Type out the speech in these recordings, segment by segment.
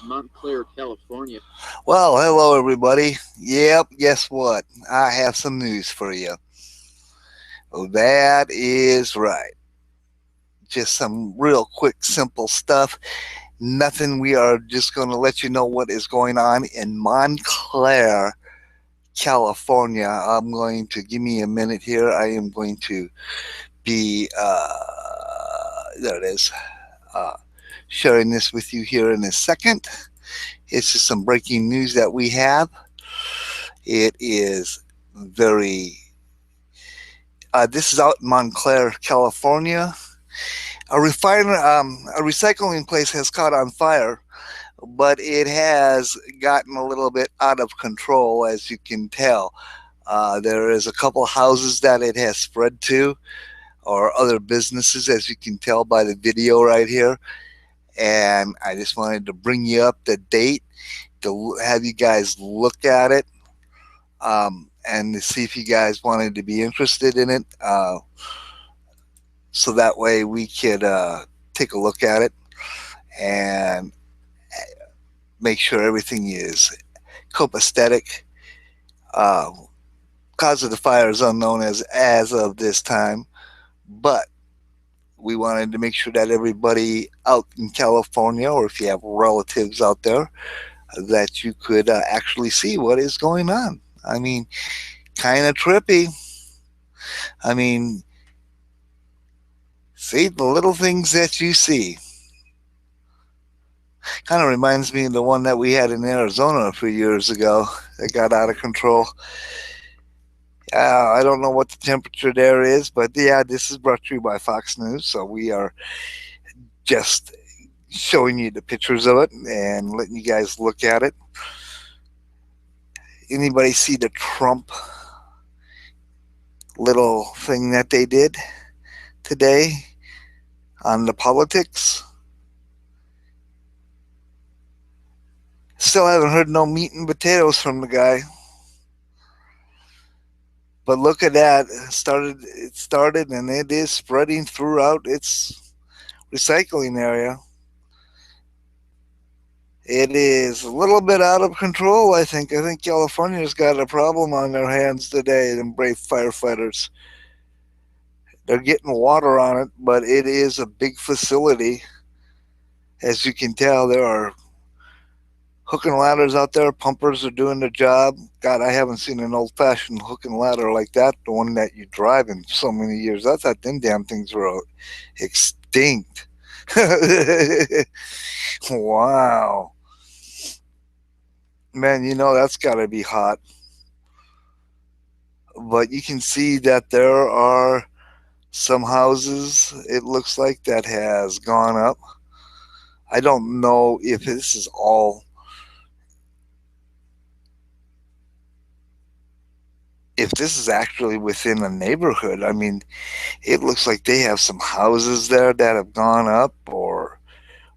Montclair, California. Well, hello everybody. Yep, guess what? I have some news for you. Oh, that is right. Just some real quick, simple stuff. Nothing. We are just going to let you know what is going on in Montclair, California. I'm going to give me a minute here. I am going to be, there it is, uh, sharing this with you here in a second. It's just some breaking news that we have. It is very this is out in Montclair, California. A recycling place has caught on fire, but it has gotten a little bit out of control, as you can tell. There is a couple houses that it has spread to, or other businesses, as you can tell by the video right here. And I just wanted to bring you up to date to have you guys look at it, and to see if you guys wanted to be interested in it. So that way we could take a look at it and make sure everything is copacetic. Uh, Cause of the fire is unknown as of this time, but we wanted to make sure that everybody out in California, or if you have relatives out there, that you could actually see what is going on. I mean, kind of trippy. I mean, see the little things that you see. Kind of reminds me of the one that we had in Arizona a few years ago that got out of control. I don't know what the temperature there is, but yeah, this is brought to you by Fox News. So we are just showing you the pictures of it and letting you guys look at it. Anybody see the Trump little thing that they did today on the politics? Still haven't heard no meat and potatoes from the guy. But look at that. It started and it is spreading throughout its recycling area. It is a little bit out of control, I think. I think California's got a problem on their hands today, them brave firefighters. They're getting water on it, but it is a big facility. As you can tell, there are hook and ladders out there. Pumpers are doing their job. God, I haven't seen an old fashioned hook and ladder like that, the one that you drive in so many years. I thought them damn things were extinct. Wow. Man, you know that's got to be hot. But you can see that there are some houses, it looks like, that has gone up. I don't know if this is all, if this is actually within a neighborhood. I mean, it looks like they have some houses there that have gone up, or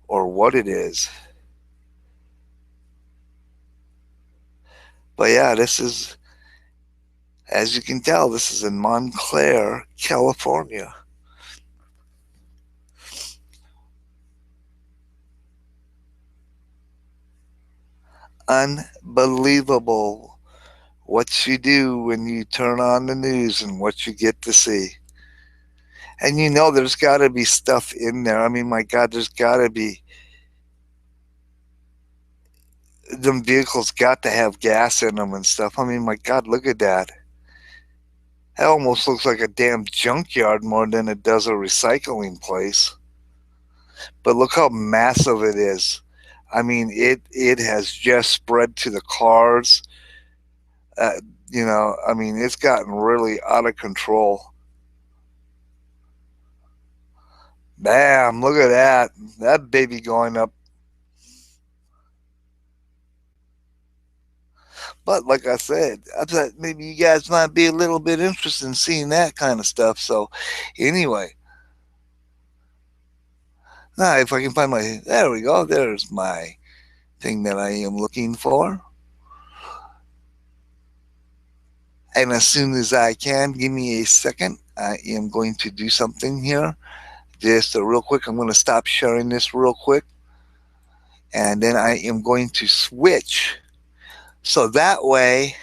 what it is. But yeah, this is, as you can tell, this is in Montclair, California. Unbelievable what you do when you turn on the news and what you get to see. And you know there's got to be stuff in there. I mean, my God, there's got to be, them vehicles got to have gas in them and stuff. I mean, my God, look at that. That almost looks like a damn junkyard more than it does a recycling place. But look how massive it is. I mean, it has just spread to the cars. Uh, I mean, it's gotten really out of control. Bam! Look at that. That baby going up. But like I said, I thought maybe you guys might be a little bit interested in seeing that kind of stuff. So, anyway, now if I can find my, there we go. There's my thing that I am looking for. And as soon as I can, give me a second. I am going to do something here. Just real quick. I'm going to stop sharing this real quick. and then I am going to switch so that way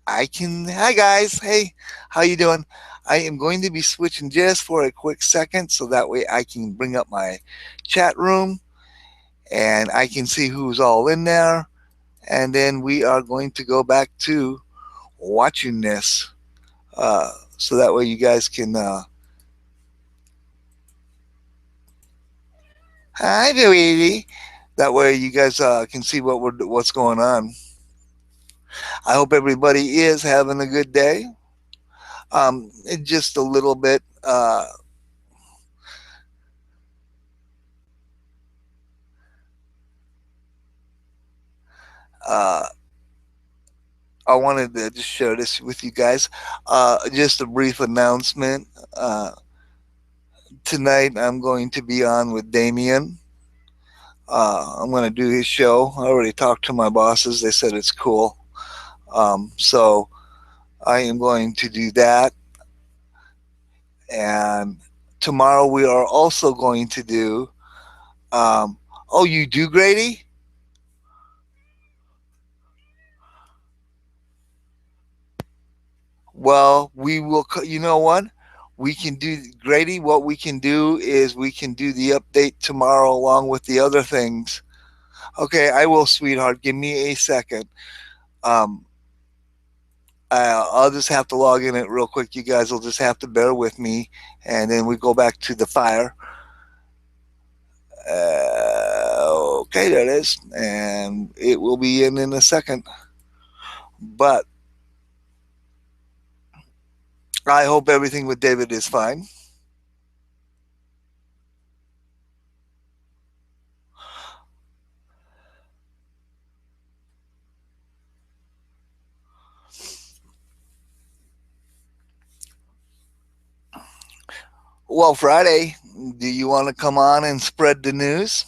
I can. Hi guys, hey, how you doing? I am going to be switching just for a quick second so that way I can bring up my chat room and I can see who's all in there, and then we are going to go back to watching this, so that way you guys can. Hi, Baby. That way you guys can see what's going on. I hope everybody is having a good day. Just a little bit. Uh, I wanted to just share this with you guys. Just a brief announcement. Tonight I'm going to be on with Damien. I'm going to do his show. I already talked to my bosses. They said it's cool. So I am going to do that. And tomorrow we are also going to do. Oh, you do, Grady? Well, we will. You know what? We can do, Grady. What we can do is we can do the update tomorrow along with the other things. Okay, I will, sweetheart. Give me a second. Um, I'll just have to log in it real quick. You guys will just have to bear with me, and then we go back to the fire. Okay, there it is, and it will be in a second. But I hope everything with David is fine. Well, Friday, do you want to come on and spread the news?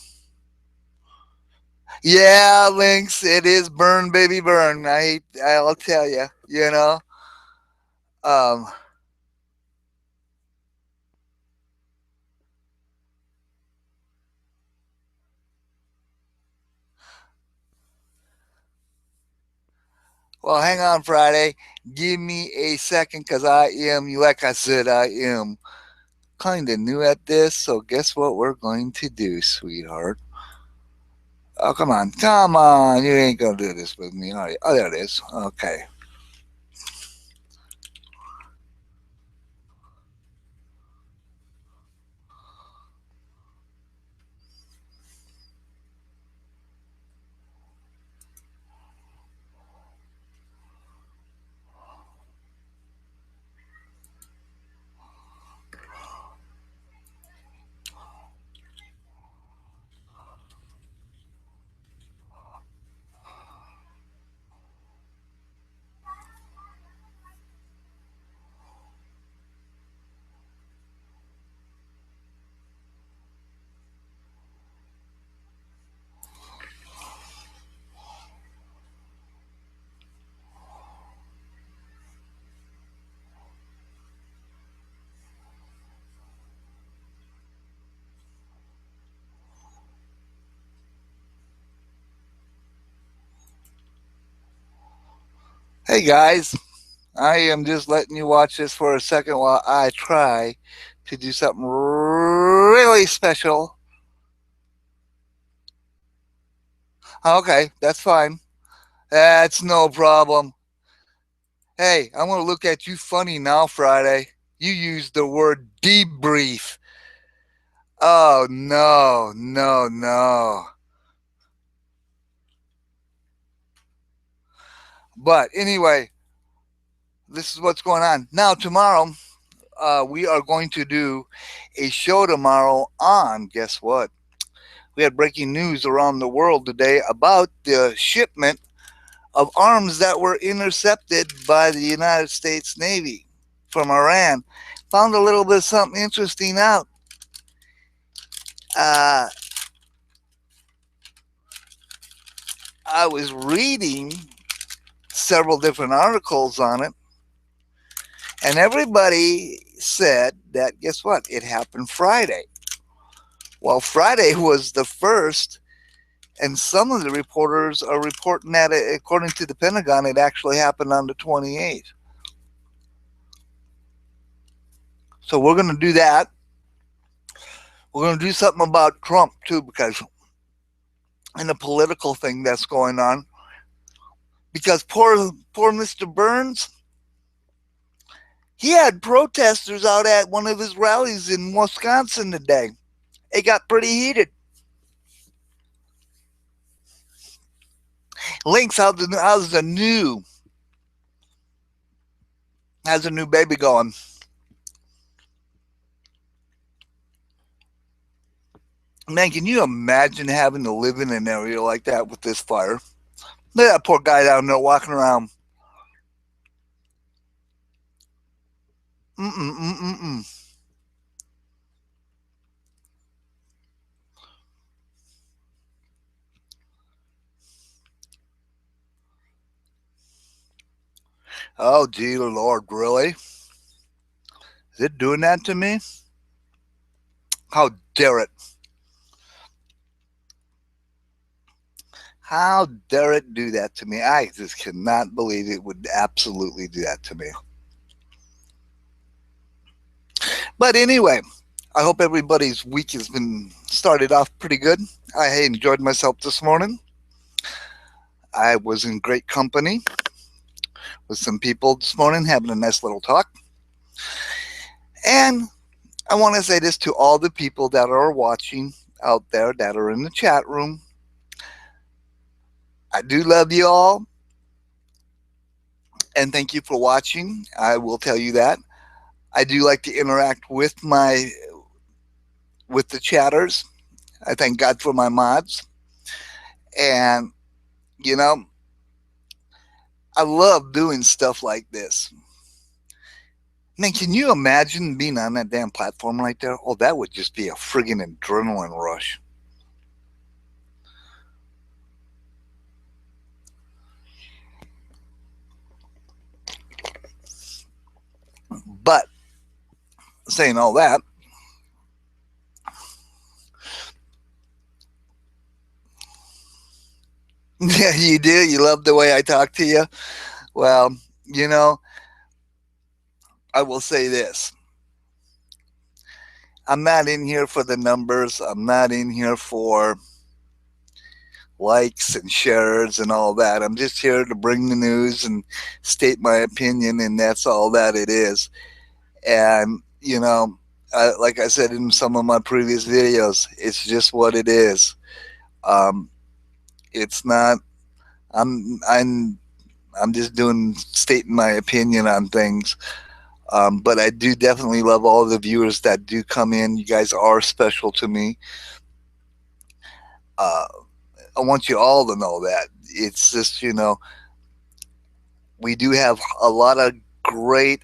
Yeah, Lynx, it is burn, baby, burn. I'll tell you, you know. Um, well, hang on, Friday. Give me a second because I am, like I said, I am kind of new at this. So, guess what we're going to do, sweetheart? Oh, come on. Come on. You ain't going to do this with me, are you? Oh, there it is. Okay. Hey, guys. I am just letting you watch this for a second while I try to do something really special. Okay, that's fine. That's no problem. Hey, I'm going to look at you funny now, Friday. You used the word debrief. Oh, no, no, no. But anyway, this is what's going on. Now, tomorrow, we are going to do a show tomorrow on, guess what? We had breaking news around the world today about the shipment of arms that were intercepted by the United States Navy from Iran. Found a little bit of something interesting out. Uh, I was reading several different articles on it, and everybody said that, guess what? It happened Friday. Well, Friday was the first And some of the reporters are reporting that, according to the Pentagon, it actually happened on the 28th. So we're going to do that. We're going to do something about Trump, too, because in the political thing that's going on. Because poor Mr. Burns, he had protesters out at one of his rallies in Wisconsin today. It got pretty heated. Links, how's the new baby going? Man, can you imagine having to live in an area like that with this fire? Look at that poor guy down there walking around. Mm-mm. Oh, dear Lord, really? Is it doing that to me? How dare it? How dare it do that to me? I just cannot believe it would absolutely do that to me. But anyway, I hope everybody's week has been started off pretty good. I enjoyed myself this morning. I was in great company with some people this morning, having a nice little talk. And I want to say this to all the people that are watching out there, that are in the chat room. I do love you all, and thank you for watching. I will tell you that. I do like to interact with the chatters. I thank God for my mods. And, you know, I love doing stuff like this. Man, can you imagine being on that damn platform right there? Oh, that would just be a friggin' adrenaline rush. But saying all that, yeah, you do. You love the way I talk to you. Well, you know, I will say this. I'm not in here for the numbers. I'm not in here for likes and shares and all that. I'm just here to bring the news and state my opinion, and that's all that it is. And, you know, like I said in some of my previous videos, it's just what it is. It's not. I'm. I'm. I'm just stating my opinion on things. But I do definitely love all the viewers that do come in. You guys are special to me. I want you all to know that. It's just, we do have a lot of great,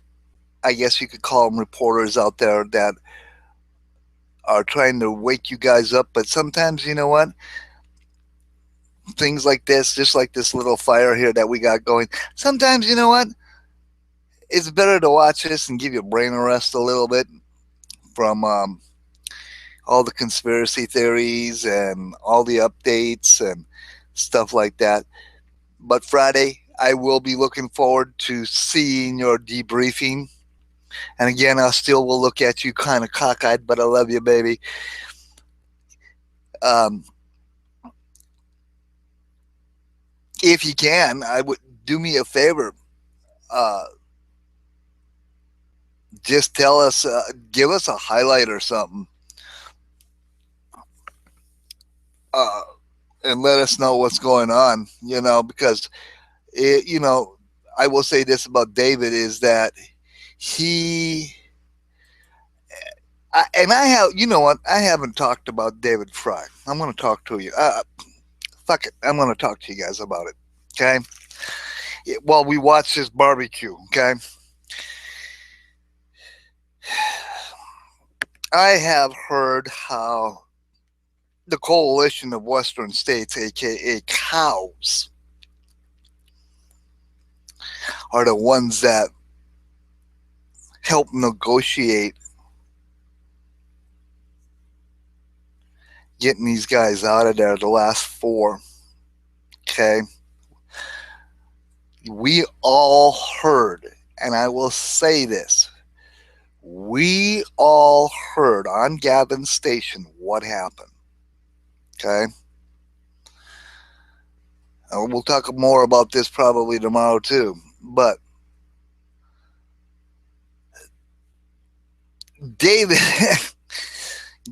I guess you could call them reporters out there that are trying to wake you guys up. But sometimes, you know what? Things like this, just like this little fire here that we got going, sometimes, you know what? It's better to watch this and give your brain a rest a little bit from all the conspiracy theories and all the updates and stuff like that. But Friday, I will be looking forward to seeing your debriefing. And again, I still will look at you kind of cockeyed, but I love you, baby. If you can, I would do me a favor. Just tell us, give us a highlight or something. And let us know what's going on, because, I will say this about David is that I have, you know what? I haven't talked about David Fry. I'm going to talk to you. Fuck it. I'm going to talk to you guys about it. Okay. While we watch this barbecue. Okay. I have heard how the Coalition of Western States, aka cows, are the ones that help negotiate getting these guys out of there, the last four. Okay. We all heard, and I will say this, we all heard on Gavin's station what happened. Okay. We'll talk more about this probably tomorrow too. But David,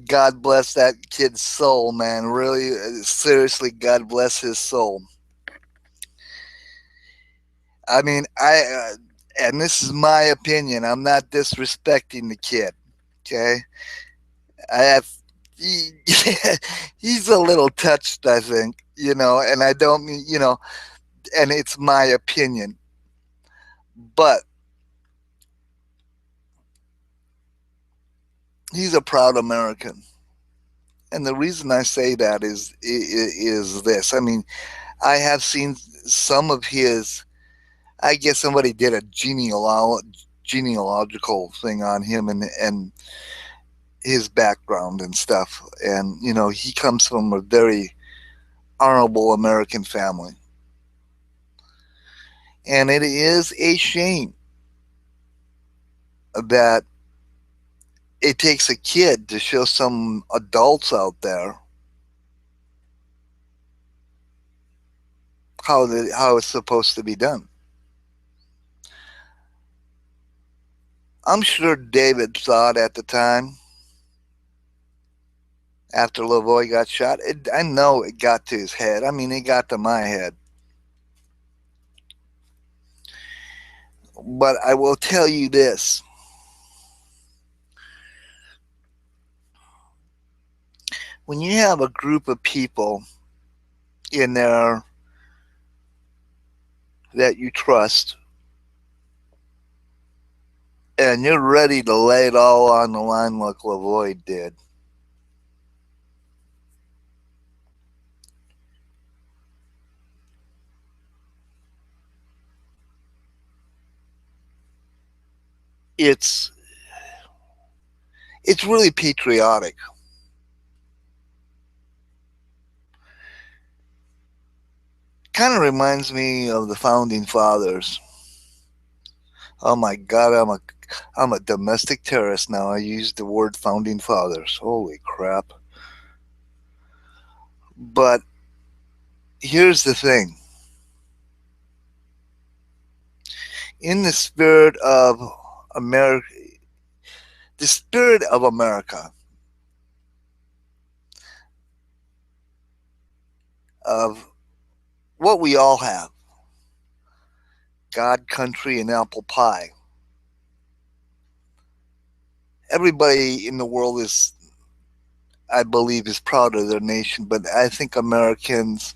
God bless that kid's soul, man. Really, seriously, God bless his soul. I mean, and this is my opinion. I'm not disrespecting the kid. Okay, I have. He, he's a little touched, I think. And I don't mean, and it's my opinion. But he's a proud American. And the reason I say that is this. I mean, I have seen some of his. I guess somebody did a genealogical thing on him and his background and stuff. And he comes from a very honorable American family. And it is a shame that it takes a kid to show some adults out there how it's supposed to be done. I'm sure David saw it at the time after Lavoie got shot. I know it got to his head. I mean, it got to my head. But I will tell you this. When you have a group of people in there that you trust and you're ready to lay it all on the line like Lavoie did, it's really patriotic. Kind of reminds me of the founding fathers. Oh my God, I'm a domestic terrorist now. I used the word founding fathers. Holy crap! But here's the thing: in the spirit of America, the spirit of America, of what we all have, God, country, and apple pie. Everybody in the world is, I believe, is proud of their nation, but I think Americans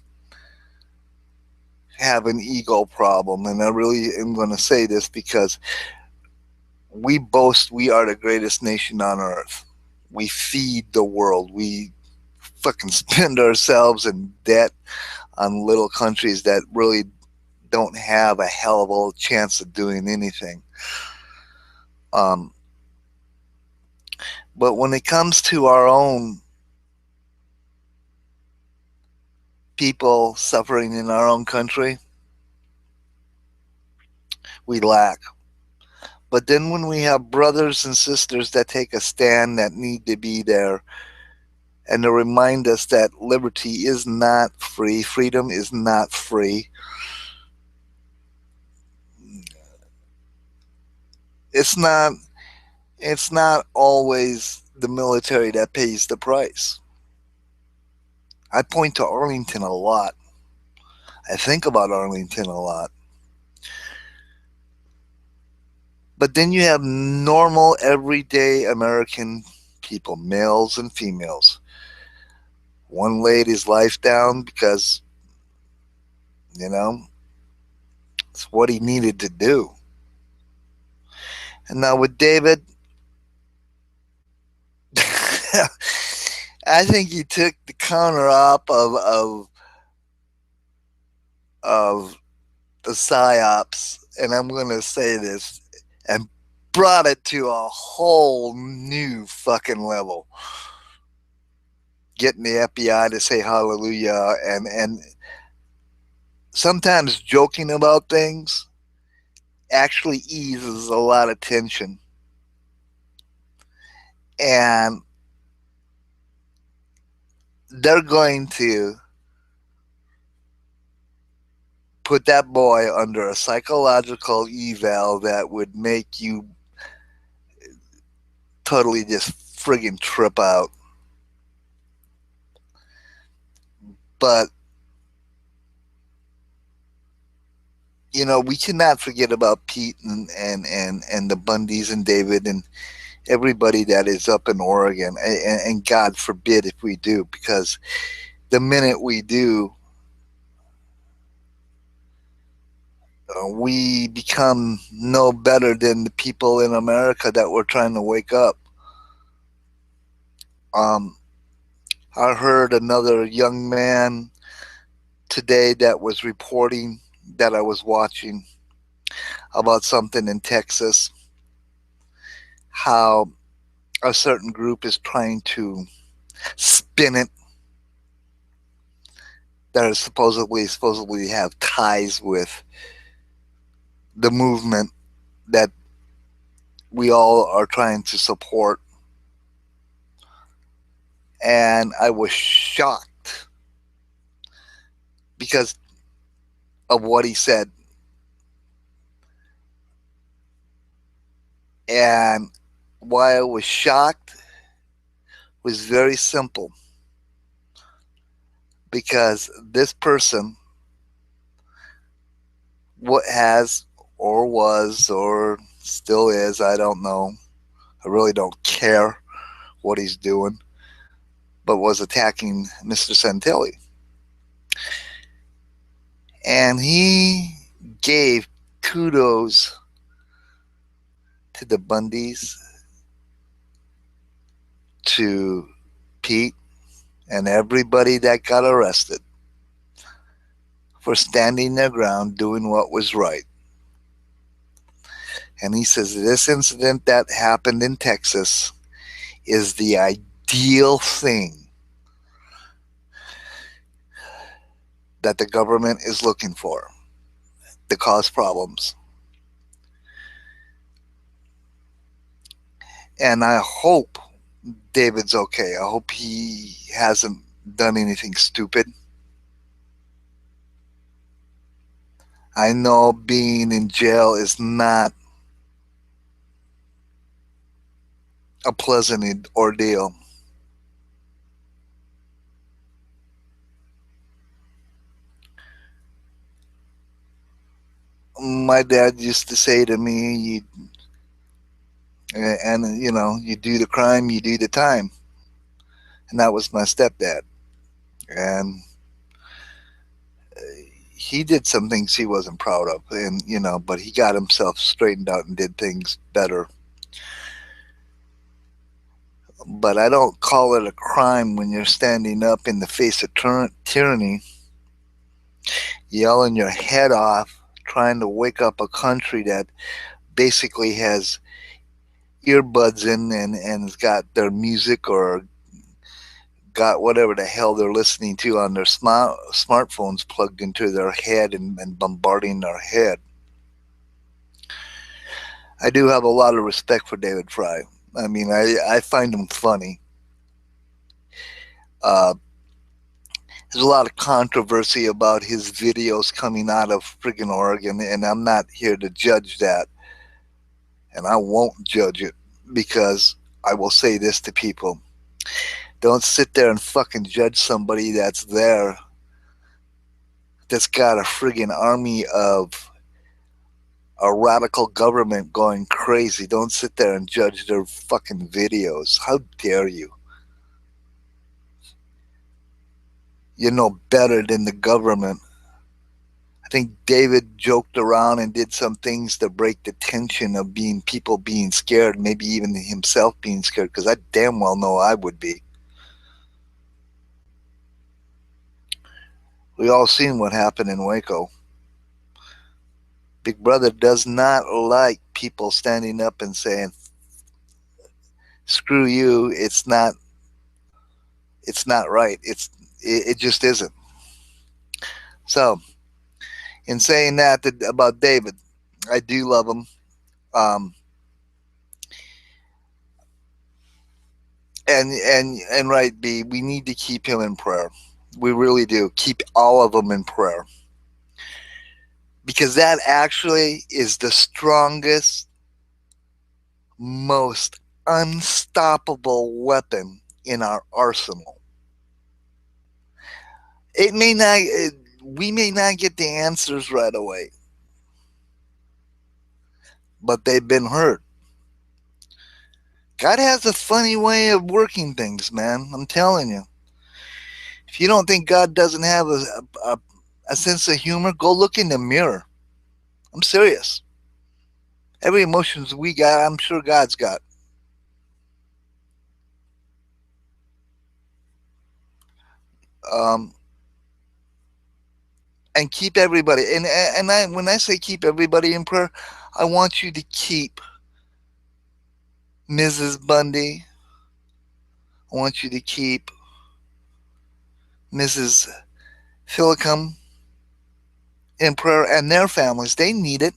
have an ego problem. And I really am going to say this because we boast we are the greatest nation on earth. We feed the world. We fucking spend ourselves in debt on little countries that really don't have a hell of a chance of doing anything. Um, but when it comes to our own people suffering in our own country, we lack. But then when we have brothers and sisters that take a stand that need to be there and to remind us that liberty is not free, freedom is not free. It's not it's not always the military that pays the price. I point to Arlington a lot. I think about Arlington a lot. But then you have normal, everyday American people, males and females. One laid his life down because, you know, it's what he needed to do. And now with David, I think he took the counter op of the psyops, and I'm going to say this, and brought it to a whole new fucking level. getting the FBI to say hallelujah, and sometimes joking about things actually eases a lot of tension. And they're going to put that boy under a psychological eval that would make you totally just friggin' trip out. But, you know, we cannot forget about Pete and the Bundys and David and everybody that is up in Oregon. And God forbid if we do, because the minute we do, we become no better than the people in America that we're trying to wake up. Um, I heard another young man today that was reporting that I was watching about something in Texas, how a certain group is trying to spin it that are supposedly have ties with the movement that we all are trying to support. And I was shocked because of what he said. And why I was shocked was very simple, because this person, what has or was or still is, I don't know, I really don't care what he's doing, but was attacking Mr. Santelli. And he gave kudos to the Bundys, to Pete, and everybody that got arrested for standing their ground, doing what was right. And he says this incident that happened in Texas is the ideal thing that the government is looking for to cause problems. And I hope David's okay. I hope he hasn't done anything stupid. I know being in jail is not a pleasant ordeal. My dad used to say to me, and you know, you do the crime, you do the time. And that was my stepdad. And he did some things he wasn't proud of, and you know, but he got himself straightened out and did things better. But I don't call it a crime when you're standing up in the face of tyranny, yelling your head off, trying to wake up a country that basically has earbuds in and has got their music or got whatever the hell they're listening to on their smartphones plugged into their head and bombarding their head. I do have a lot of respect for David Fry. I mean, I find him funny. Uh, there's a lot of controversy about his videos coming out of friggin' Oregon, and I'm not here to judge that. And I won't judge it, because I will say this to people. Don't sit there and fucking judge somebody that's there, that's got a friggin' army of a radical government going crazy. Don't sit there and judge their fucking videos. How dare you? You know better than the government. I think David joked around and did some things to break the tension of people being scared, maybe even himself being scared, because I damn well know I would be. We all seen what happened in Waco. Big Brother does not like people standing up and saying, screw you, it's not It's not right. It just isn't. So, in saying that about David, I do love him. Um, and right, B, we need to keep him in prayer. We really do. Keep all of them in prayer because that actually is the strongest, most unstoppable weapon in our arsenal. It may not. We may not get the answers right away, but they've been heard. God has a funny way of working things, man. I'm telling you. If you don't think God doesn't have a sense of humor, go look in the mirror. I'm serious. Every emotions we got, I'm sure God's got. Um, and keep everybody. When I say keep everybody in prayer, I want you to keep Mrs. Bundy. I want you to keep Mrs. Phillicum in prayer and their families. They need it.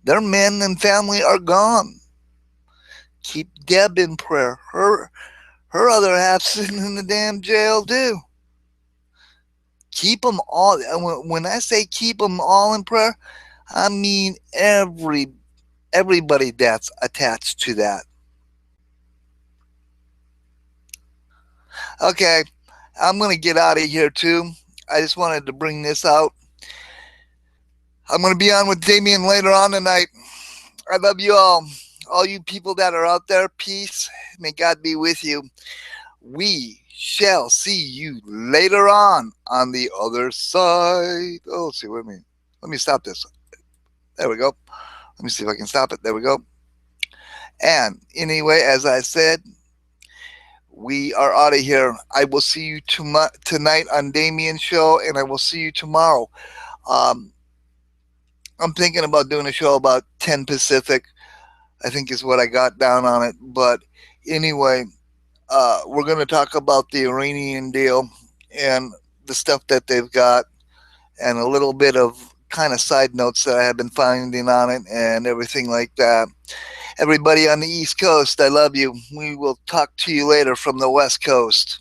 Their men and family are gone. Keep Deb in prayer. Her other half sitting in the damn jail too. Keep them all. When I say keep them all in prayer, I mean everybody that's attached to that. Okay, I'm gonna get out of here too. I just wanted to bring this out. I'm gonna be on with Damien later on tonight. I love you all you people that are out there. Peace. May God be with you. We shall see you later on the other side. Oh, let's see. Let me stop this. There we go. Let me see if I can stop it. There we go. And anyway, as I said, we are out of here. I will see you tonight on Damien's show, and I will see you tomorrow. Um, I'm thinking about doing a show about 10 Pacific. I think is what I got down on it. But anyway, we're going to talk about the Iranian deal and the stuff that they've got, and a little bit of kind of side notes that I have been finding on it and everything like that. Everybody on the East Coast, I love you. We will talk to you later from the West Coast.